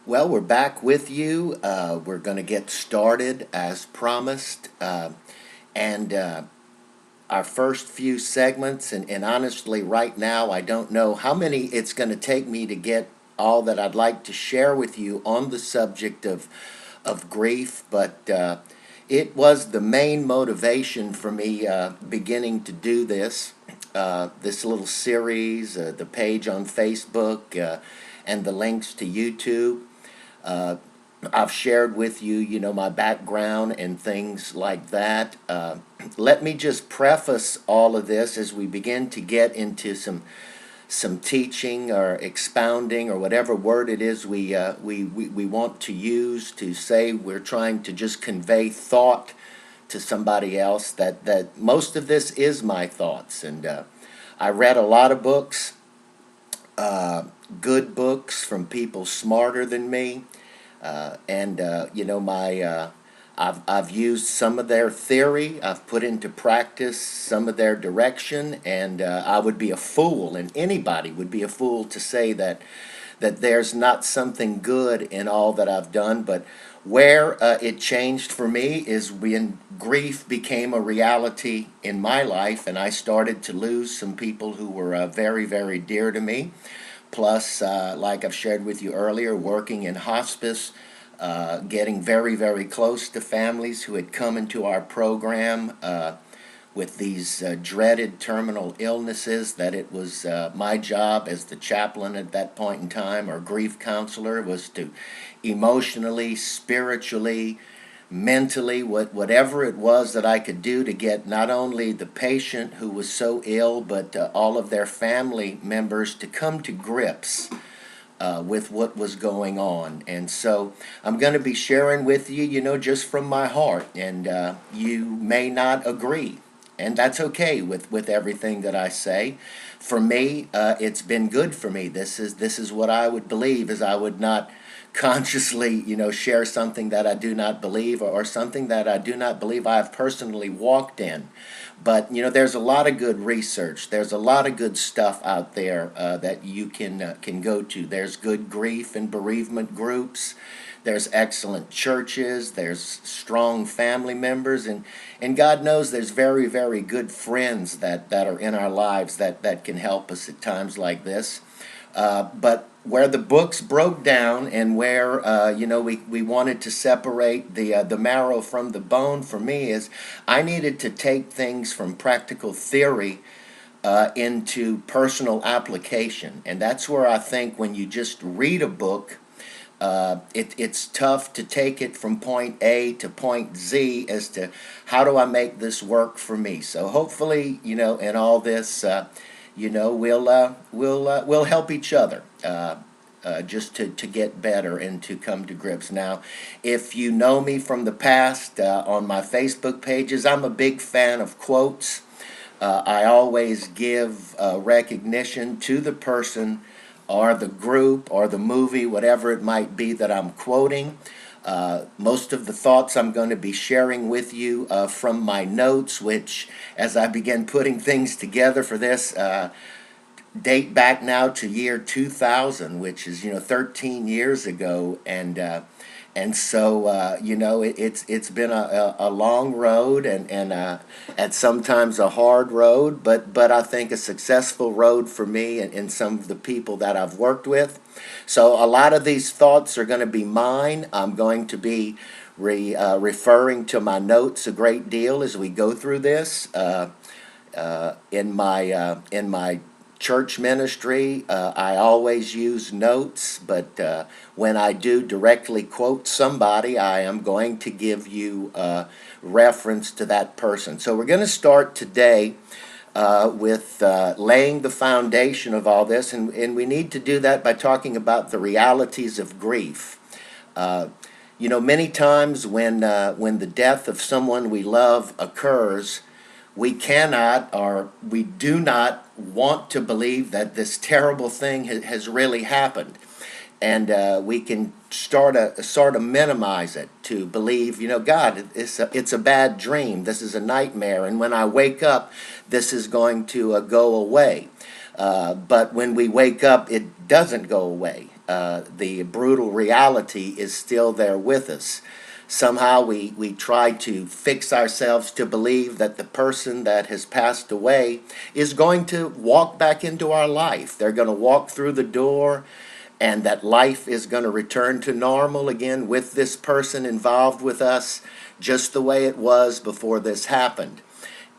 Well, we're back with you. We're going to get started as promised. And Our first few segments, and honestly, right now, I don't know how many it's going to take me to get all that I'd like to share with you on the subject of grief, but it was the main motivation for me beginning to do this little series, the page on Facebook, and the links to YouTube. Uh, I've shared with you, my background and things like that. Let me just preface all of this as we begin to get into some teaching or expounding or whatever word it is we want to use to say we're trying to just convey thought to somebody else. That most of this is my thoughts, and I read a lot of books, good books from people smarter than me. And my I've used some of their theory. I've put into practice some of their direction, and I would be a fool, and anybody would be a fool to say that there's not something good in all that I've done. But where it changed for me is when grief became a reality in my life, and I started to lose some people who were very, very dear to me. Plus, like I've shared with you earlier, working in hospice, getting very, very close to families who had come into our program with these dreaded terminal illnesses, that it was my job as the chaplain at that point in time, or grief counselor, was to emotionally, spiritually, mentally, whatever it was that I could do to get not only the patient who was so ill, but all of their family members to come to grips with what was going on. And so I'm going to be sharing with you, just from my heart. And you may not agree. And that's okay with everything that I say. For me, it's been good for me. This is what I would believe, is I would not consciously, share something that I do not believe, or something that I do not believe I have personally walked in. But, there's a lot of good research. There's a lot of good stuff out there that you can go to. There's good grief and bereavement groups. There's excellent churches. There's strong family members. And God knows there's very, very good friends that are in our lives that can help us at times like this. But where the books broke down, and where we wanted to separate the marrow from the bone, for me, is I needed to take things from practical theory into personal application. And that's where I think when you just read a book, it's tough to take it from point A to point Z as to how do I make this work for me. So hopefully, in all this, we'll help each other just to get better and to come to grips. Now, if you know me from the past on my Facebook pages, I'm a big fan of quotes. I always give recognition to the person or the group or the movie, whatever it might be that I'm quoting. Most of the thoughts I'm going to be sharing with you from my notes, which, as I began putting things together for this, date back now to year 2000, which is 13 years ago, and so it's been a long road, and at sometimes a hard road, but I think a successful road for me and some of the people that I've worked with. So a lot of these thoughts are going to be mine. I'm going to be referring to my notes a great deal as we go through this. In my church ministry, I always use notes, but when I do directly quote somebody, I am going to give you reference to that person. So we're going to start today with laying the foundation of all this, and we need to do that by talking about the realities of grief. Many times when the death of someone we love occurs, we cannot, or we do not want to believe that this terrible thing has really happened. And we can sort of minimize it to believe, God, it's a bad dream. This is a nightmare. And when I wake up, this is going to go away. But when we wake up, it doesn't go away. The brutal reality is still there with us. Somehow we try to fix ourselves to believe that the person that has passed away is going to walk back into our life. They're going to walk through the door, and that life is going to return to normal again with this person involved with us, just the way it was before this happened.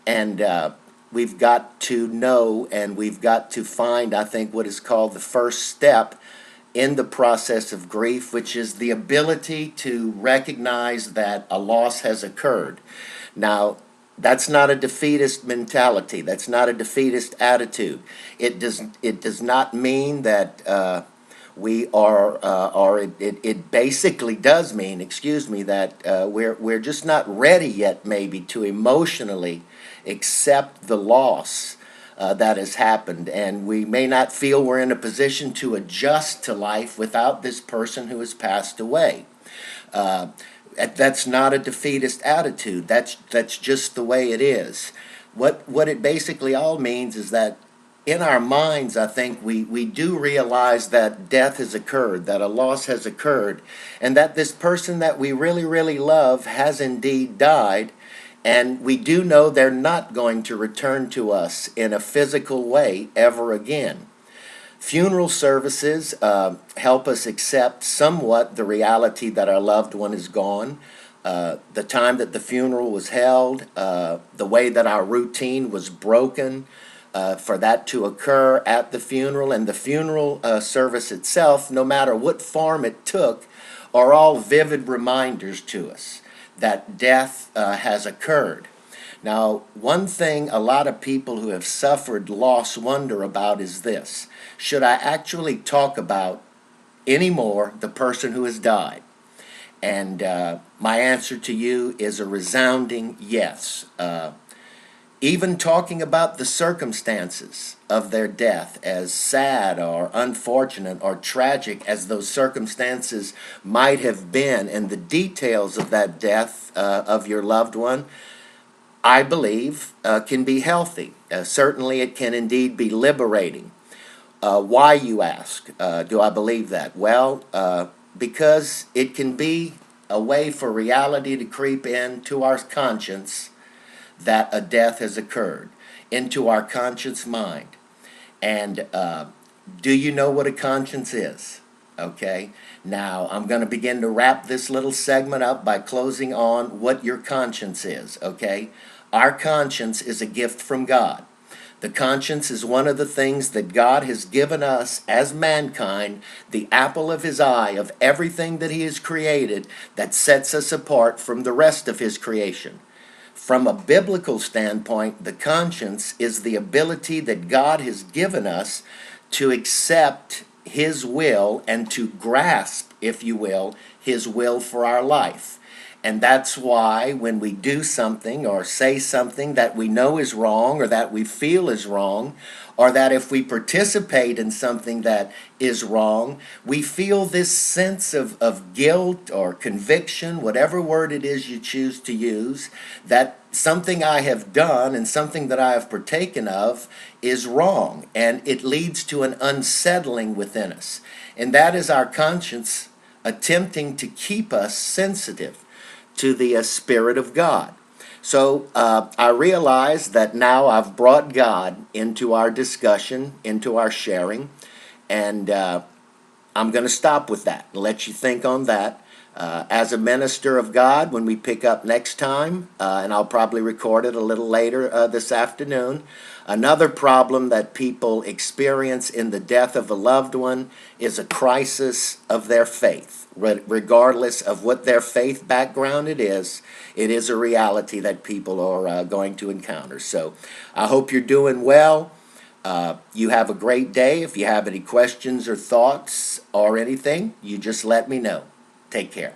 And we've got to know, and we've got to find, I think, what is called the first step in the process of grief, which is the ability to recognize that a loss has occurred. Now, that's not a defeatist mentality. That's not a defeatist attitude. It does not mean that we are, or it basically does mean, excuse me, that we're just not ready yet, maybe, to emotionally accept the loss that has happened, and we may not feel we're in a position to adjust to life without this person who has passed away. That's not a defeatist attitude. That's just the way it is. What it basically all means is that in our minds, I think we do realize that death has occurred, that a loss has occurred, and that this person that we really, really love has indeed died. And we do know they're not going to return to us in a physical way ever again. Funeral services help us accept somewhat the reality that our loved one is gone. The time that the funeral was held, the way that our routine was broken, for that to occur at the funeral, and the funeral service itself, no matter what form it took, are all vivid reminders to us that death has occurred. Now, one thing a lot of people who have suffered loss wonder about is this: should I actually talk about anymore the person who has died? And my answer to you is a resounding yes. Even talking about the circumstances of their death, as sad or unfortunate or tragic as those circumstances might have been, and the details of that death of your loved one, I believe can be healthy. Certainly it can indeed be liberating. Why, you ask? Do I believe that? Well, because it can be a way for reality to creep into our conscience that a death has occurred, into our conscious mind. And do you know what a conscience is? Okay, now I'm going to begin to wrap this little segment up by closing on what your conscience is. Okay, our conscience is a gift from God. The conscience is one of the things that God has given us as mankind, the apple of his eye of everything that he has created, that sets us apart from the rest of his creation. From a biblical standpoint, the conscience is the ability that God has given us to accept his will and to grasp, if you will, his will for our life. And that's why when we do something or say something that we know is wrong, or that we feel is wrong, or that if we participate in something that is wrong, we feel this sense of guilt or conviction, whatever word it is you choose to use, that something I have done and something that I have partaken of is wrong, and it leads to an unsettling within us. And that is our conscience attempting to keep us sensitive to the Spirit of God. So I realize that now I've brought God into our discussion, into our sharing, and I'm going to stop with that and let you think on that. As a minister of God, when we pick up next time, and I'll probably record it a little later this afternoon, another problem that people experience in the death of a loved one is a crisis of their faith. Regardless of what their faith background it is a reality that people are going to encounter. So I hope you're doing well. You have a great day. If you have any questions or thoughts or anything, you just let me know. Take care.